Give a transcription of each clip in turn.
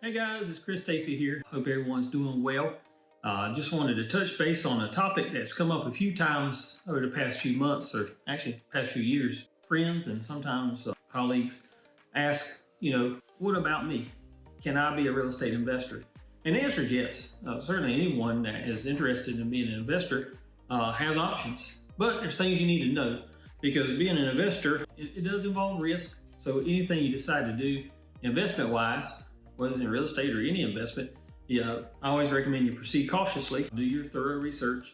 Hey guys, it's Chris Stacy here. Hope everyone's doing well. Just wanted to touch base on a topic that's come up a few times over the past few months, or actually past few years. Friends and sometimes colleagues ask, what about me? Can I be a real estate investor? And the answer is yes. Certainly anyone that is interested in being an investor has options, but there's things you need to know because being an investor, it does involve risk. So anything you decide to do investment-wise, whether it's in real estate or any investment, I always recommend you proceed cautiously, do your thorough research,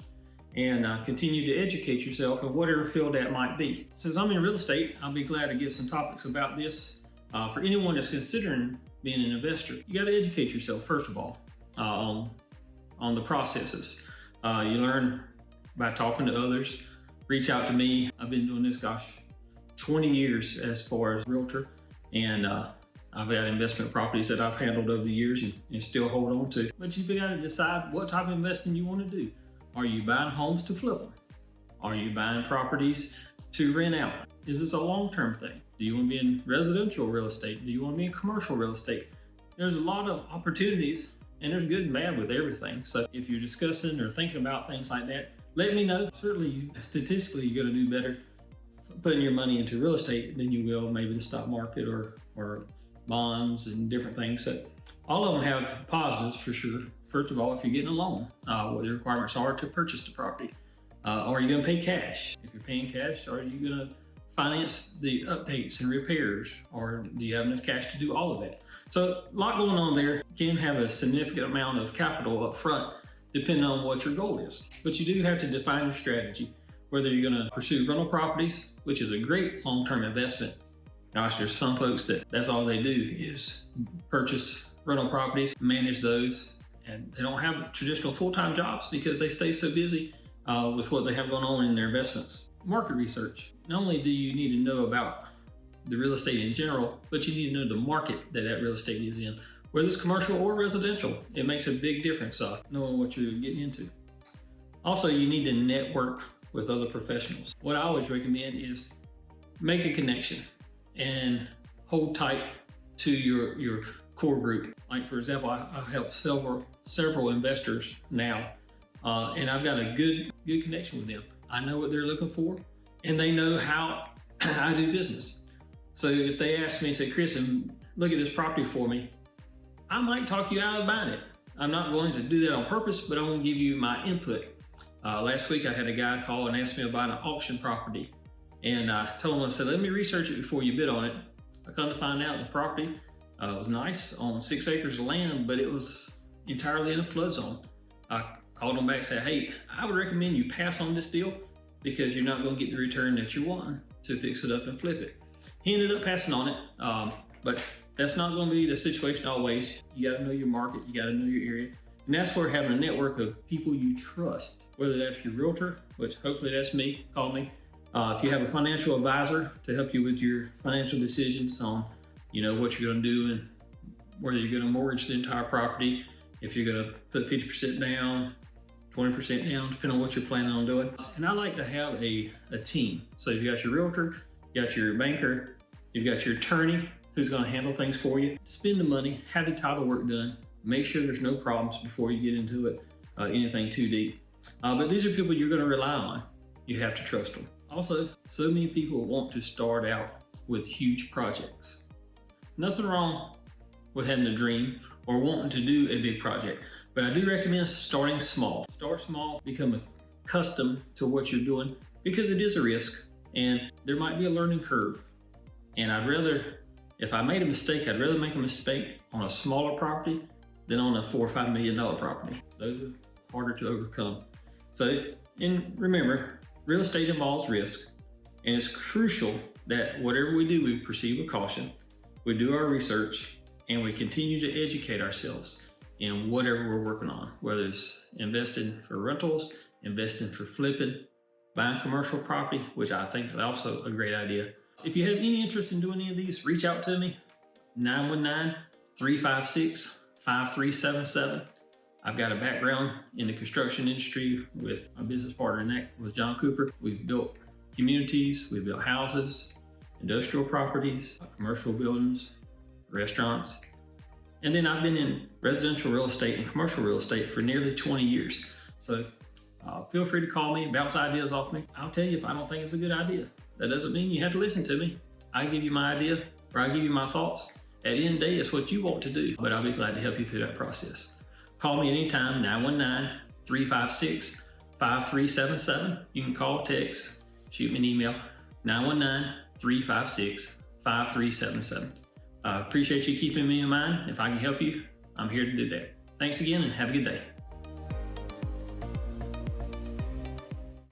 and continue to educate yourself in whatever field that might be. Since I'm in real estate, I'll be glad to give some topics about this. For anyone that's considering being an investor, you got to educate yourself, first of all, on the processes. You learn by talking to others. Reach out to me. I've been doing this, 20 years as far as realtor, and I've got investment properties that I've handled over the years and still hold on to. But you've got to decide what type of investing you want to do. Are you buying homes to flip them? Are you buying properties to rent out? Is this a long-term thing? Do you want to be in residential real estate? Do you want to be in commercial real estate? There's a lot of opportunities, and there's good and bad with everything. So if you're discussing or thinking about things like that, let me know. Certainly, statistically, you're going to do better putting your money into real estate than you will maybe the stock market or bonds and different things. So all of them have positives for sure. First of all, if you're getting a loan, what the requirements are to purchase the property. Are you going to pay cash? If you're paying cash, are you going to finance the updates and repairs, or do you have enough cash to do all of that? So a lot going on there. You can have a significant amount of capital up front depending on what your goal is. But you do have to define your strategy, whether you're going to pursue rental properties, which is a great long-term investment. Gosh, there's some folks that's all they do is purchase rental properties, manage those, and they don't have traditional full-time jobs because they stay so busy with what they have going on in their investments. Market research. Not only do you need to know about the real estate in general, but you need to know the market that real estate is in, whether it's commercial or residential. It makes a big difference knowing what you're getting into. Also, you need to network with other professionals. What I always recommend is make a connection and hold tight to your core group. Like for example, I help several investors now, and I've got a good connection with them. I know what they're looking for, and they know how I do business. So if they ask me, say, Chris, look at this property for me, I might talk you out of buying it. I'm not going to do that on purpose, but I'm going to give you my input. Last week I had a guy call and ask me about an auction property. And I told him, I said, let me research it before you bid on it. I come to find out the property was nice on 6 acres of land, but it was entirely in a flood zone. I called him back and said, hey, I would recommend you pass on this deal because you're not going to get the return that you want to fix it up and flip it. He ended up passing on it, but that's not going to be the situation always. You got to know your market, you got to know your area. And that's where having a network of people you trust, whether that's your realtor, which hopefully that's me, call me. If you have a financial advisor to help you with your financial decisions on, what you're going to do and whether you're going to mortgage the entire property, if you're going to put 50% down, 20% down, depending on what you're planning on doing. And I like to have a team. So you've got your realtor, you got your banker, you've got your attorney who's going to handle things for you. Spend the money, have the title work done, make sure there's no problems before you get into it, anything too deep. But these are people you're going to rely on. You have to trust them. Also, so many people want to start out with huge projects. Nothing wrong with having a dream or wanting to do a big project, but I do recommend starting small. Start small, become accustomed to what you're doing because it is a risk and there might be a learning curve. And if I made a mistake, I'd rather make a mistake on a smaller property than on a $4 or $5 million property. Those are harder to overcome. So, and remember, real estate involves risk, and it's crucial that whatever we do, we proceed with caution, we do our research, and we continue to educate ourselves in whatever we're working on, whether it's investing for rentals, investing for flipping, buying commercial property, which I think is also a great idea. If you have any interest in doing any of these, reach out to me, 919-356-5377. I've got a background in the construction industry with my business partner in that was John Cooper. We've built communities, we've built houses, industrial properties, commercial buildings, restaurants. And then I've been in residential real estate and commercial real estate for nearly 20 years. So feel free to call me, bounce ideas off me. I'll tell you if I don't think it's a good idea. That doesn't mean you have to listen to me. I give you my idea, or I give you my thoughts. At the end of the day, it's what you want to do, but I'll be glad to help you through that process. Call me anytime, 919-356-5377. You can call, text, shoot me an email, 919-356-5377. Appreciate you keeping me in mind. If I can help you, I'm here to do that. Thanks again and have a good day.